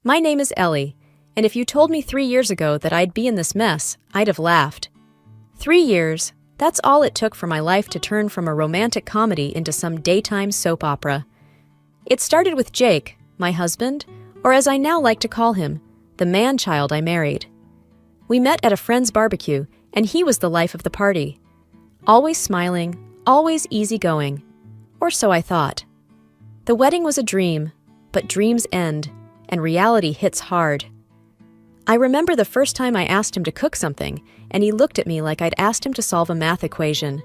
My name is Ellie, and if you told me 3 years ago that I'd be in this mess, I'd have laughed. 3 years, that's all it took for my life to turn from a romantic comedy into some daytime soap opera. It started with Jake, my husband, or as I now like to call him, the man-child I married. We met at a friend's barbecue, and he was the life of the party. Always smiling, always easygoing. Or so I thought. The wedding was a dream, but dreams end, and reality hits hard. I remember the first time I asked him to cook something, and he looked at me like I'd asked him to solve a math equation.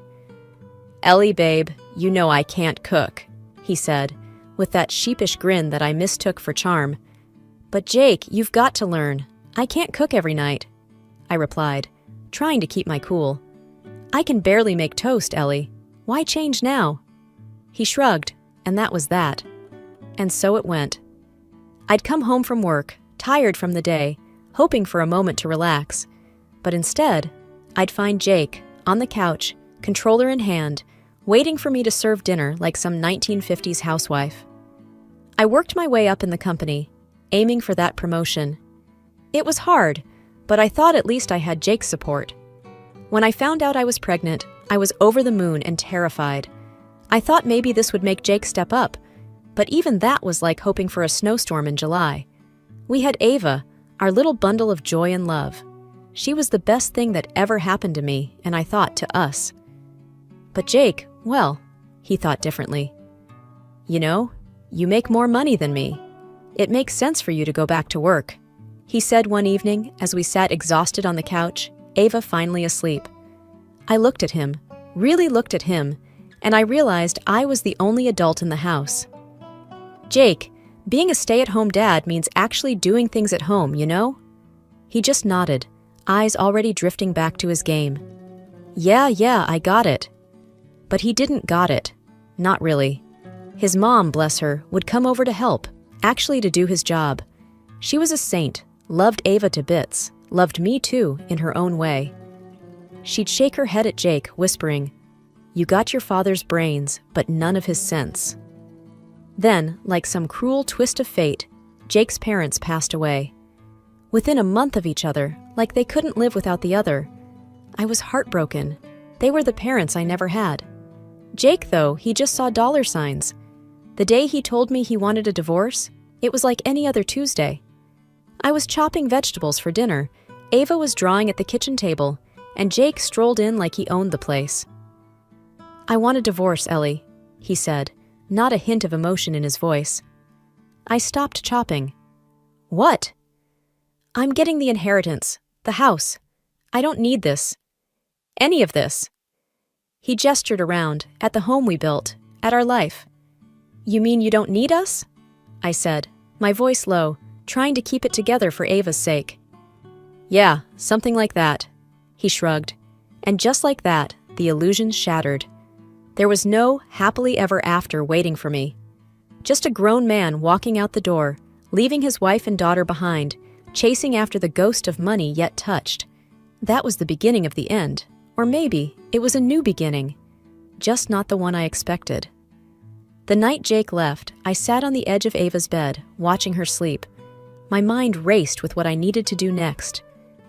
"Ellie, babe, you know I can't cook," he said, with that sheepish grin that I mistook for charm. "But Jake, you've got to learn. I can't cook every night," I replied, trying to keep my cool. "I can barely make toast, Ellie. Why change now?" He shrugged, and that was that. And so it went. I'd come home from work, tired from the day, hoping for a moment to relax. But instead, I'd find Jake, on the couch, controller in hand, waiting for me to serve dinner like some 1950s housewife. I worked my way up in the company, aiming for that promotion. It was hard, but I thought at least I had Jake's support. When I found out I was pregnant, I was over the moon and terrified. I thought maybe this would make Jake step up, but even that was like hoping for a snowstorm in July. We had Ava, our little bundle of joy and love. She was the best thing that ever happened to me, and I thought to us. But Jake, well, he thought differently. "You know, you make more money than me. It makes sense for you to go back to work," he said one evening as we sat exhausted on the couch, Ava finally asleep. I looked at him, really looked at him, and I realized I was the only adult in the house. "Jake, being a stay-at-home dad means actually doing things at home, you know?" He just nodded, eyes already drifting back to his game. Yeah, I got it." But he didn't got it. Not really. His mom, bless her, would come over to help, actually to do his job. She was a saint, loved Ava to bits, loved me too, in her own way. She'd shake her head at Jake, whispering, "You got your father's brains, but none of his sense." Then, like some cruel twist of fate, Jake's parents passed away. Within a month of each other, like they couldn't live without the other. I was heartbroken. They were the parents I never had. Jake, though, he just saw dollar signs. The day he told me he wanted a divorce, it was like any other Tuesday. I was chopping vegetables for dinner, Ava was drawing at the kitchen table, and Jake strolled in like he owned the place. "I want a divorce, Ellie," he said, not a hint of emotion in his voice. I stopped chopping. "What?" "I'm getting the inheritance, the house. I don't need this. Any of this." He gestured around, at the home we built, at our life. "You mean you don't need us?" I said, my voice low, trying to keep it together for Ava's sake. "Yeah, something like that," he shrugged. And just like that, the illusion shattered. There was no happily ever after waiting for me. Just a grown man walking out the door, leaving his wife and daughter behind, chasing after the ghost of money yet touched. That was the beginning of the end. Or maybe it was a new beginning. Just not the one I expected. The night Jake left, I sat on the edge of Ava's bed, watching her sleep. My mind raced with what I needed to do next.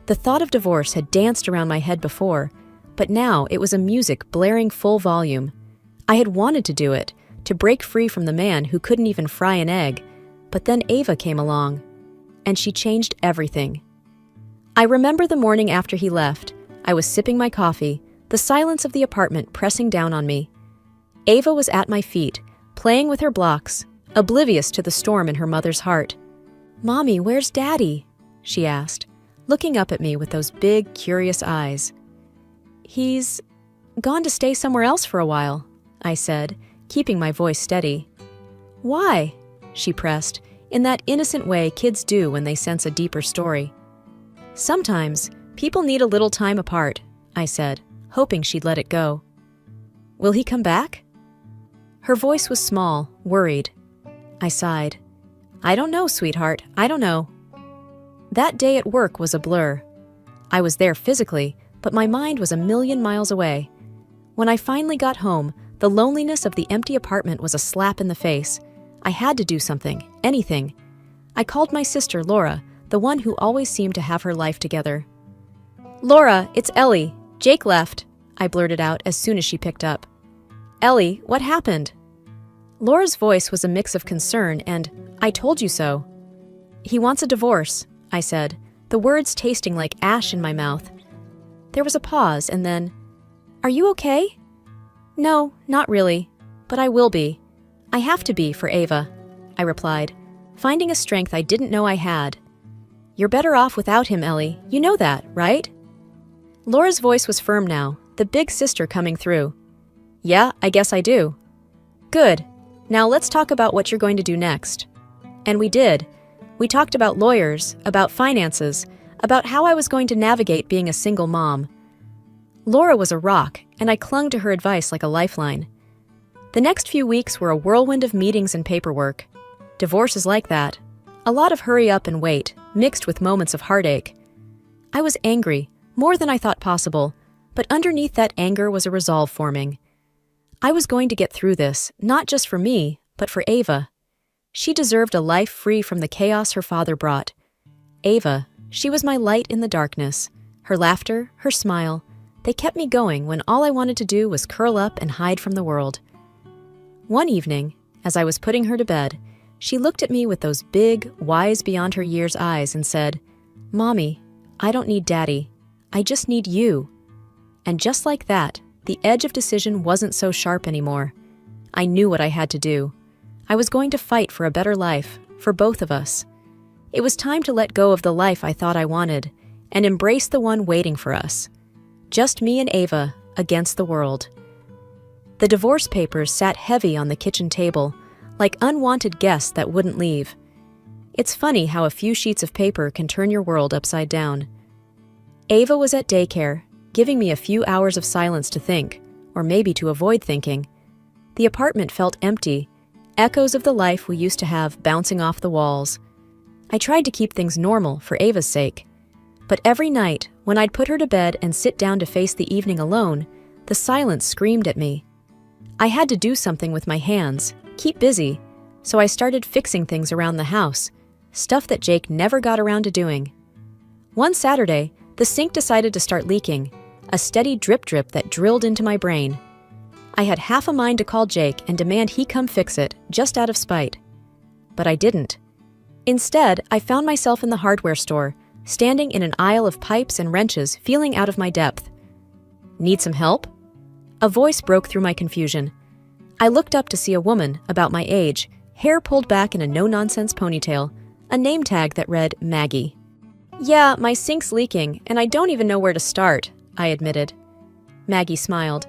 The thought of divorce had danced around my head before, but now it was a music blaring full volume. I had wanted to do it, to break free from the man who couldn't even fry an egg, but then Ava came along, and she changed everything. I remember the morning after he left. I was sipping my coffee, the silence of the apartment pressing down on me. Ava was at my feet, playing with her blocks, oblivious to the storm in her mother's heart. "Mommy, where's Daddy?" she asked, looking up at me with those big, curious eyes. "He's gone to stay somewhere else for a while," I said, keeping my voice steady. "Why?" she pressed, in that innocent way kids do when they sense a deeper story. "Sometimes people need a little time apart," I said, hoping she'd let it go. "Will he come back?" Her voice was small, worried. I sighed. "I don't know, sweetheart, I don't know." That day at work was a blur. I was there physically, but my mind was a million miles away. When I finally got home, the loneliness of the empty apartment was a slap in the face. I had to do something, anything. I called my sister Laura, the one who always seemed to have her life together. "Laura, it's Ellie. Jake left," I blurted out as soon as she picked up. "Ellie, what happened?" Laura's voice was a mix of concern and, "I told you so." "He wants a divorce," I said, the words tasting like ash in my mouth. There was a pause and then, "Are you okay?" "No, not really, but I will be. I have to be for Ava," I replied, finding a strength I didn't know I had. "You're better off without him, Ellie. You know that, right?" Laura's voice was firm now, the big sister coming through. "Yeah, I guess I do." "Good. Now let's talk about what you're going to do next." And we did. We talked about lawyers, about finances, about how I was going to navigate being a single mom. Laura was a rock, and I clung to her advice like a lifeline. The next few weeks were a whirlwind of meetings and paperwork. Divorce is like that. A lot of hurry up and wait, mixed with moments of heartache. I was angry, more than I thought possible, but underneath that anger was a resolve forming. I was going to get through this, not just for me, but for Ava. She deserved a life free from the chaos her father brought. Ava, she was my light in the darkness. Her laughter, her smile, they kept me going when all I wanted to do was curl up and hide from the world. One evening, as I was putting her to bed, she looked at me with those big, wise beyond her years eyes and said, "Mommy, I don't need Daddy. I just need you." And just like that, the edge of decision wasn't so sharp anymore. I knew what I had to do. I was going to fight for a better life, for both of us. It was time to let go of the life I thought I wanted, and embrace the one waiting for us. Just me and Ava, against the world. The divorce papers sat heavy on the kitchen table, like unwanted guests that wouldn't leave. It's funny how a few sheets of paper can turn your world upside down. Ava was at daycare, giving me a few hours of silence to think, or maybe to avoid thinking. The apartment felt empty, echoes of the life we used to have bouncing off the walls. I tried to keep things normal for Ava's sake. But every night, when I'd put her to bed and sit down to face the evening alone, the silence screamed at me. I had to do something with my hands, keep busy, so I started fixing things around the house, stuff that Jake never got around to doing. One Saturday, the sink decided to start leaking, a steady drip-drip that drilled into my brain. I had half a mind to call Jake and demand he come fix it, just out of spite. But I didn't. Instead, I found myself in the hardware store, standing in an aisle of pipes and wrenches, feeling out of my depth. "Need some help?" A voice broke through my confusion. I looked up to see a woman, about my age, hair pulled back in a no-nonsense ponytail, a name tag that read Maggie. "Yeah, my sink's leaking, and I don't even know where to start," I admitted. Maggie smiled.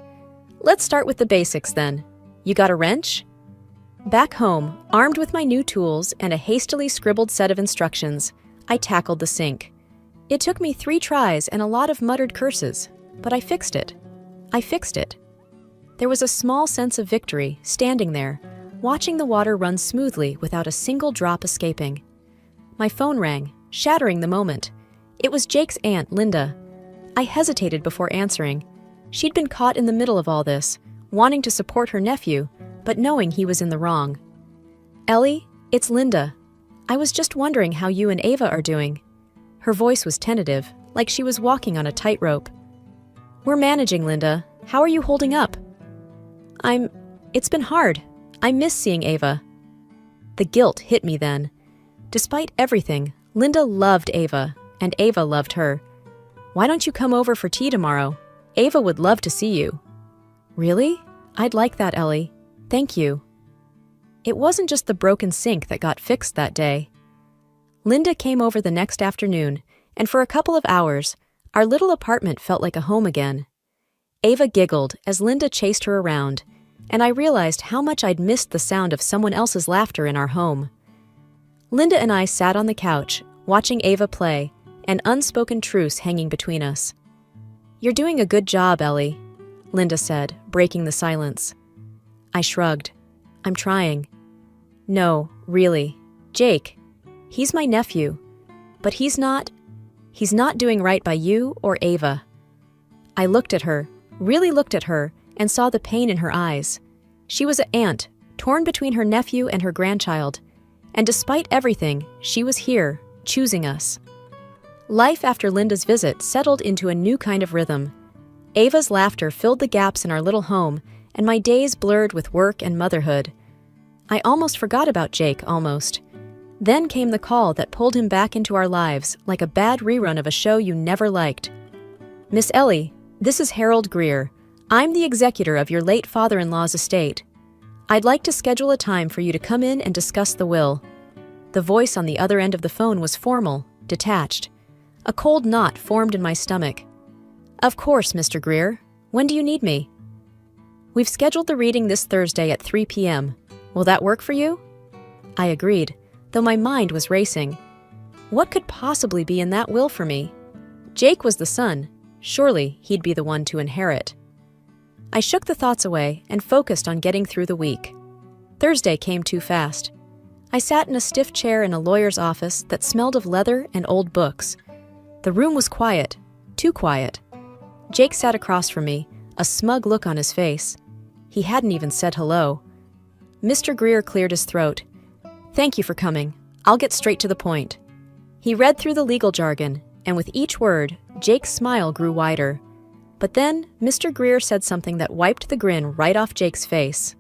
"Let's start with the basics then. You got a wrench?" Back home, armed with my new tools and a hastily scribbled set of instructions, I tackled the sink. It took me 3 tries and a lot of muttered curses, but I fixed it. I fixed it. There was a small sense of victory, standing there, watching the water run smoothly without a single drop escaping. My phone rang, shattering the moment. It was Jake's aunt, Linda. I hesitated before answering. She'd been caught in the middle of all this, wanting to support her nephew, but knowing he was in the wrong. "Ellie, it's Linda. I was just wondering how you and Ava are doing." Her voice was tentative, like she was walking on a tightrope. "We're managing, Linda. How are you holding up?" It's been hard. I miss seeing Ava." The guilt hit me then. Despite everything, Linda loved Ava, and Ava loved her. "Why don't you come over for tea tomorrow? Ava would love to see you." "Really? I'd like that, Ellie. Thank you." It wasn't just the broken sink that got fixed that day. Linda came over the next afternoon, and for a couple of hours, our little apartment felt like a home again. Ava giggled as Linda chased her around, and I realized how much I'd missed the sound of someone else's laughter in our home. Linda and I sat on the couch, watching Ava play, an unspoken truce hanging between us. "You're doing a good job, Ellie," Linda said, breaking the silence. I shrugged. "I'm trying." "No, really. Jake, he's my nephew, but he's not doing right by you or Ava." I looked at her, really looked at her, and saw the pain in her eyes. She was an aunt, torn between her nephew and her grandchild, And despite everything, she was here, choosing us. Life after Linda's visit settled into a new kind of rhythm. Ava's laughter filled the gaps in our little home, and my days blurred with work and motherhood. I almost forgot about Jake, almost. Then came the call that pulled him back into our lives like a bad rerun of a show you never liked. "Miss Ellie, this is Harold Greer. I'm the executor of your late father-in-law's estate. I'd like to schedule a time for you to come in and discuss the will." The voice on the other end of the phone was formal, detached. A cold knot formed in my stomach. "Of course, Mr. Greer. When do you need me?" "We've scheduled the reading this Thursday at 3 p.m. Will that work for you?" I agreed, though my mind was racing. What could possibly be in that will for me? Jake was the son. Surely he'd be the one to inherit. I shook the thoughts away and focused on getting through the week. Thursday came too fast. I sat in a stiff chair in a lawyer's office that smelled of leather and old books. The room was quiet, too quiet. Jake sat across from me, a smug look on his face. He hadn't even said hello. Mr. Greer cleared his throat. "Thank you for coming. I'll get straight to the point." He read through the legal jargon, and with each word, Jake's smile grew wider. But then, Mr. Greer said something that wiped the grin right off Jake's face.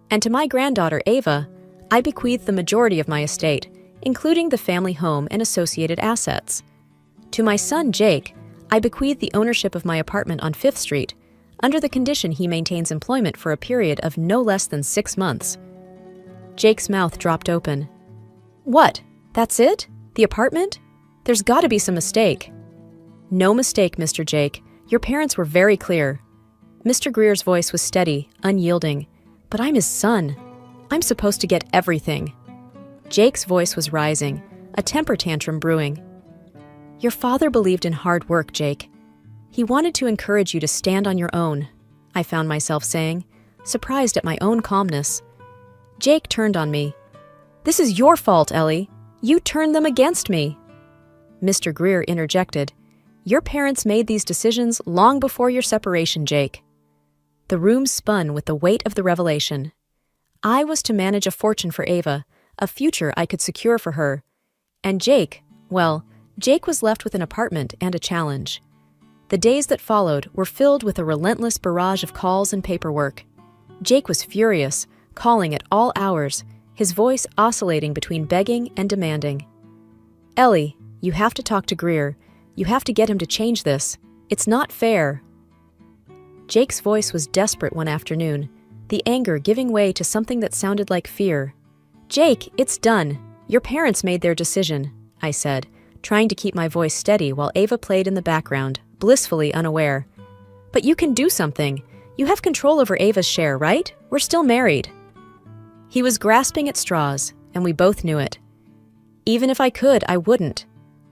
"And to my granddaughter, Ava, I bequeath the majority of my estate, including the family home and associated assets. To my son, Jake, I bequeath the ownership of my apartment on 5th Street, under the condition he maintains employment for a period of no less than 6 months." Jake's mouth dropped open. "What? That's it? The apartment? There's got to be some mistake." "No mistake, Mr. Jake. Your parents were very clear." Mr. Greer's voice was steady, unyielding. "But I'm his son. I'm supposed to get everything." Jake's voice was rising, a temper tantrum brewing. "Your father believed in hard work, Jake. He wanted to encourage you to stand on your own," I found myself saying, surprised at my own calmness. Jake turned on me. "This is your fault, Ellie. You turned them against me." Mr. Greer interjected. "Your parents made these decisions long before your separation, Jake." The room spun with the weight of the revelation. I was to manage a fortune for Ava, a future I could secure for her. And Jake, well, Jake was left with an apartment and a challenge. The days that followed were filled with a relentless barrage of calls and paperwork. Jake was furious, calling at all hours, his voice oscillating between begging and demanding. "Ellie, you have to talk to Greer. You have to get him to change this. It's not fair." Jake's voice was desperate one afternoon, the anger giving way to something that sounded like fear. "Jake, it's done. Your parents made their decision," I said, trying to keep my voice steady while Ava played in the background, blissfully unaware. "But you can do something. You have control over Ava's share, right? We're still married." He was grasping at straws, and we both knew it. "Even if I could, I wouldn't.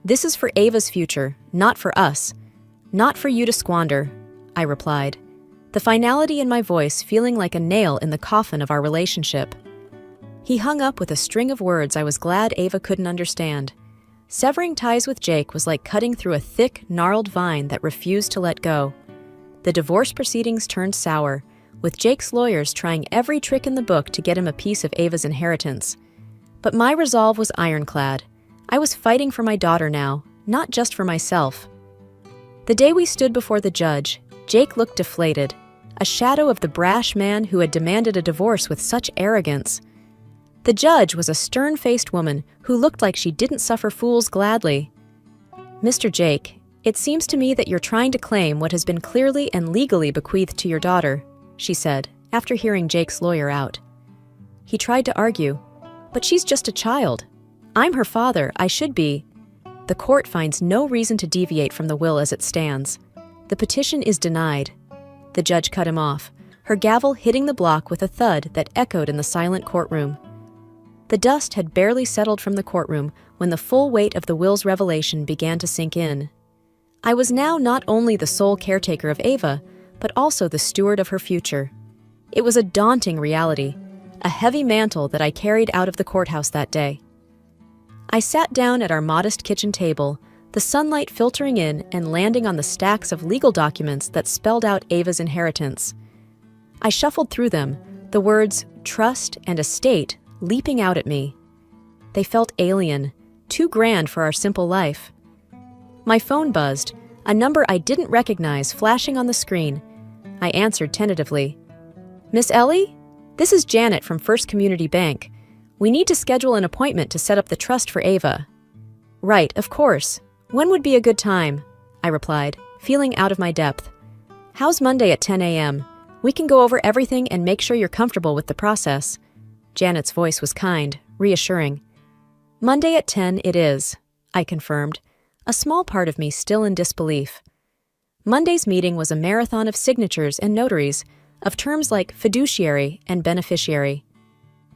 This is for Ava's future, not for us. Not for you to squander," I replied, the finality in my voice feeling like a nail in the coffin of our relationship. He hung up with a string of words I was glad Ava couldn't understand. Severing ties with Jake was like cutting through a thick, gnarled vine that refused to let go. The divorce proceedings turned sour, with Jake's lawyers trying every trick in the book to get him a piece of Ava's inheritance. But my resolve was ironclad. I was fighting for my daughter now, not just for myself. The day we stood before the judge, Jake looked deflated, a shadow of the brash man who had demanded a divorce with such arrogance. The judge was a stern-faced woman who looked like she didn't suffer fools gladly. "Mr. Jake, it seems to me that you're trying to claim what has been clearly and legally bequeathed to your daughter," she said, after hearing Jake's lawyer out. He tried to argue, "But she's just a child. I'm her father, I should be." The court finds no reason to deviate from the will as it stands. The petition is denied. The judge cut him off, her gavel hitting the block with a thud that echoed in the silent courtroom. The dust had barely settled from the courtroom when the full weight of the will's revelation began to sink in. I was now not only the sole caretaker of Ava, but also the steward of her future. It was a daunting reality, a heavy mantle that I carried out of the courthouse that day. I sat down at our modest kitchen table, the sunlight filtering in and landing on the stacks of legal documents that spelled out Ava's inheritance. I shuffled through them, the words trust and estate leaping out at me. They felt alien, too grand for our simple life. My phone buzzed, a number I didn't recognize flashing on the screen. I answered tentatively. "Miss Ellie? This is Janet from First Community Bank. We need to schedule an appointment to set up the trust for Ava." "Right, of course. When would be a good time?" I replied, feeling out of my depth. "How's Monday at 10 a.m.? We can go over everything and make sure you're comfortable with the process." Janet's voice was kind, reassuring. "Monday at 10 it is," I confirmed, a small part of me still in disbelief. Monday's meeting was a marathon of signatures and notaries, of terms like fiduciary and beneficiary.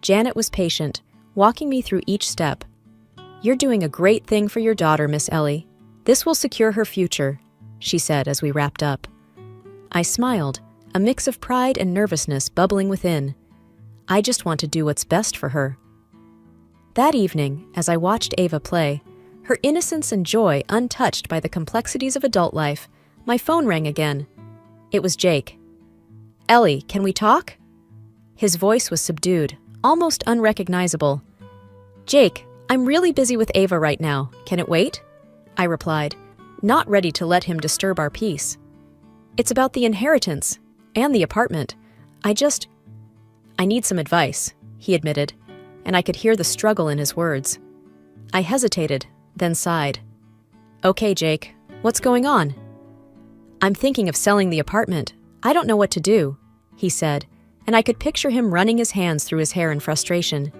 Janet was patient, walking me through each step. "You're doing a great thing for your daughter, Miss Ellie. This will secure her future," she said as we wrapped up. I smiled, a mix of pride and nervousness bubbling within. I just want to do what's best for her. That evening, as I watched Ava play, her innocence and joy untouched by the complexities of adult life, my phone rang again. It was Jake. "Ellie, can we talk?" His voice was subdued, almost unrecognizable. "Jake, I'm really busy with Ava right now. Can it wait?" I replied, not ready to let him disturb our peace. "It's about the inheritance and the apartment. I need some advice," he admitted, and I could hear the struggle in his words. I hesitated, then sighed. "Okay, Jake, what's going on?" "I'm thinking of selling the apartment. I don't know what to do," he said, and I could picture him running his hands through his hair in frustration.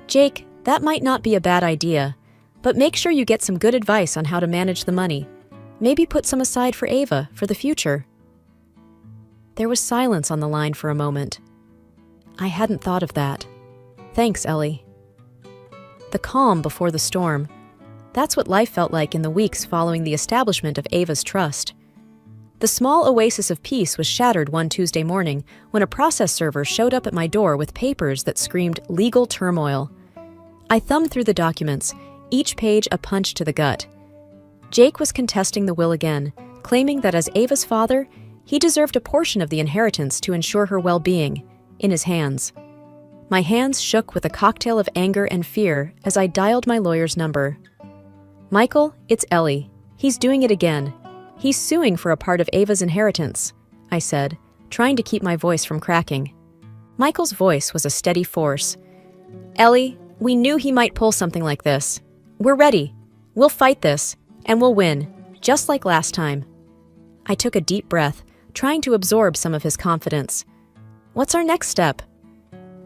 "Jake, that might not be a bad idea, but make sure you get some good advice on how to manage the money. Maybe put some aside for Ava, for the future." There was silence on the line for a moment. I hadn't thought of that. Thanks, Ellie. The calm before the storm. That's what life felt like in the weeks following the establishment of Ava's trust. The small oasis of peace was shattered one Tuesday morning when a process server showed up at my door with papers that screamed legal turmoil. I thumbed through the documents, each page a punch to the gut. Jake was contesting the will again, claiming that as Ava's father, he deserved a portion of the inheritance to ensure her well-being, in his hands. My hands shook with a cocktail of anger and fear as I dialed my lawyer's number. "Michael, it's Ellie. He's doing it again. He's suing for a part of Ava's inheritance," I said, trying to keep my voice from cracking. Michael's voice was a steady force. "Ellie, we knew he might pull something like this. We're ready. We'll fight this, and we'll win, just like last time." I took a deep breath, trying to absorb some of his confidence. "What's our next step?"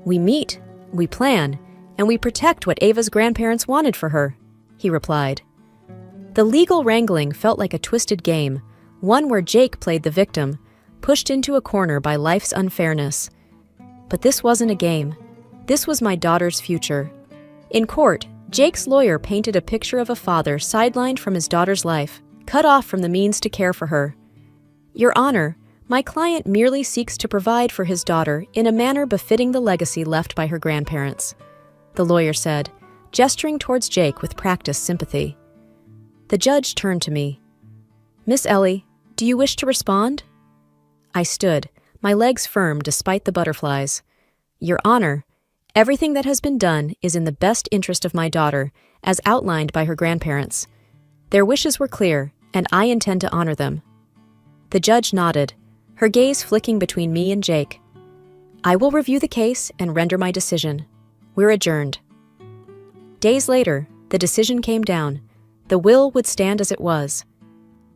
"We meet, we plan, and we protect what Ava's grandparents wanted for her," he replied. The legal wrangling felt like a twisted game, one where Jake played the victim, pushed into a corner by life's unfairness. But this wasn't a game. This was my daughter's future. In court, Jake's lawyer painted a picture of a father sidelined from his daughter's life, cut off from the means to care for her. "Your Honor, my client merely seeks to provide for his daughter in a manner befitting the legacy left by her grandparents," the lawyer said, gesturing towards Jake with practiced sympathy. The judge turned to me. "Miss Ellie, do you wish to respond?" I stood, my legs firm despite the butterflies. "Your Honor, everything that has been done is in the best interest of my daughter, as outlined by her grandparents. Their wishes were clear, and I intend to honor them." The judge nodded, her gaze flicking between me and Jake. "I will review the case and render my decision. We're adjourned." Days later, the decision came down. The will would stand as it was.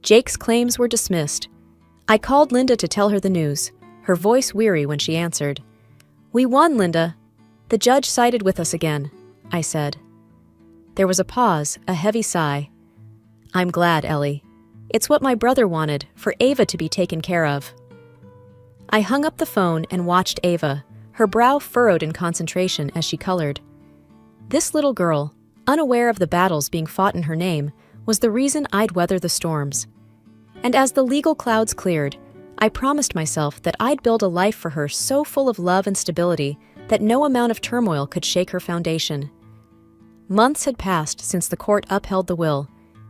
Jake's claims were dismissed. I called Linda to tell her the news, her voice weary when she answered. "We won, Linda." "The judge sided with us again," I said. There was a pause, a heavy sigh. "I'm glad, Ellie. It's what my brother wanted, for Ava to be taken care of." I hung up the phone and watched Ava, her brow furrowed in concentration as she colored. This little girl, unaware of the battles being fought in her name, was the reason I'd weather the storms. And as the legal clouds cleared, I promised myself that I'd build a life for her so full of love and stability that no amount of turmoil could shake her foundation. Months had passed since the court upheld the will,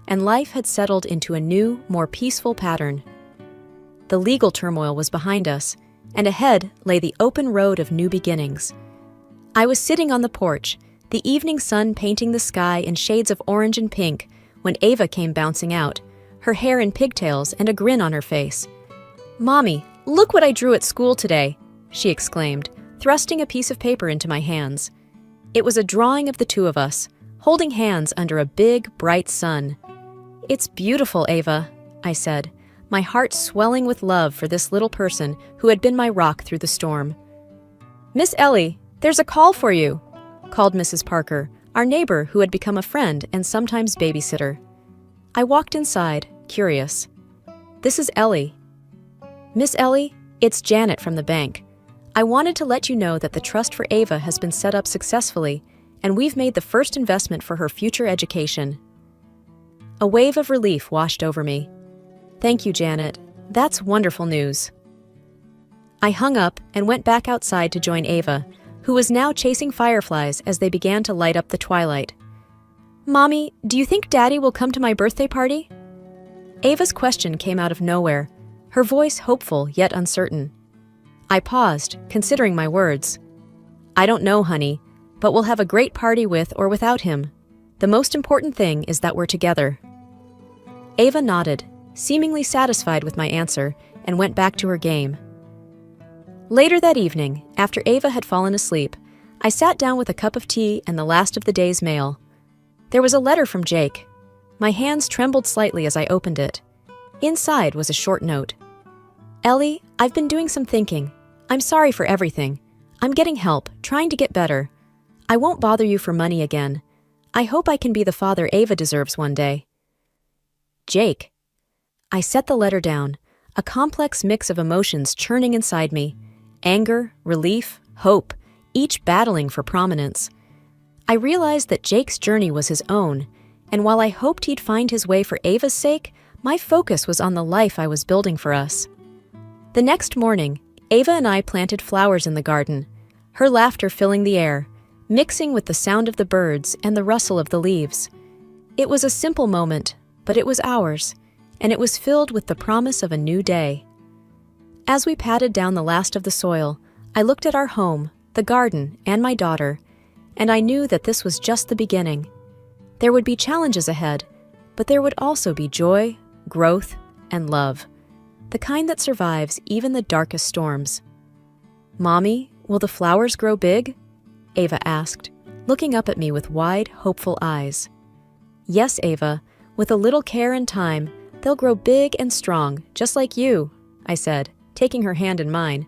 and life had settled into a new, more peaceful pattern. The legal turmoil was behind us, and ahead lay the open road of new beginnings. I was sitting on the porch, the evening sun painting the sky in shades of orange and pink when Ava came bouncing out, her hair in pigtails and a grin on her face. "Mommy, look what I drew at school today," she exclaimed, thrusting a piece of paper into my hands. It was a drawing of the two of us, holding hands under a big, bright sun. "It's beautiful, Ava," I said, my heart swelling with love for this little person who had been my rock through the storm. "Miss Ellie, there's a call for you," called Mrs. Parker, our neighbor who had become a friend and sometimes babysitter. I walked inside, curious. "This is Ellie." "Miss Ellie, it's Janet from the bank. I wanted to let you know that the trust for Ava has been set up successfully, and we've made the first investment for her future education." A wave of relief washed over me. "Thank you, Janet. That's wonderful news." I hung up and went back outside to join Ava, who was now chasing fireflies as they began to light up the twilight. "Mommy, do you think Daddy will come to my birthday party?" Ava's question came out of nowhere, her voice hopeful yet uncertain. I paused, considering my words. "I don't know, honey, but we'll have a great party with or without him. The most important thing is that we're together." Ava nodded, seemingly satisfied with my answer, and went back to her game. Later that evening, after Ava had fallen asleep, I sat down with a cup of tea and the last of the day's mail. There was a letter from Jake. My hands trembled slightly as I opened it. Inside was a short note. "Ellie, I've been doing some thinking. I'm sorry for everything. I'm getting help, trying to get better. I won't bother you for money again. I hope I can be the father Ava deserves one day." Jake. I set the letter down, a complex mix of emotions churning inside me. Anger, relief, hope, each battling for prominence. I realized that Jake's journey was his own, and while I hoped he'd find his way for Ava's sake, my focus was on the life I was building for us. The next morning, Ava and I planted flowers in the garden, her laughter filling the air, mixing with the sound of the birds and the rustle of the leaves. It was a simple moment, but it was ours, and it was filled with the promise of a new day. As we patted down the last of the soil, I looked at our home, the garden, and my daughter, and I knew that this was just the beginning. There would be challenges ahead, but there would also be joy, growth, and love, the kind that survives even the darkest storms. "Mommy, will the flowers grow big?" Ava asked, looking up at me with wide, hopeful eyes. "Yes, Ava, with a little care and time, they'll grow big and strong, just like you," I said, taking her hand in mine.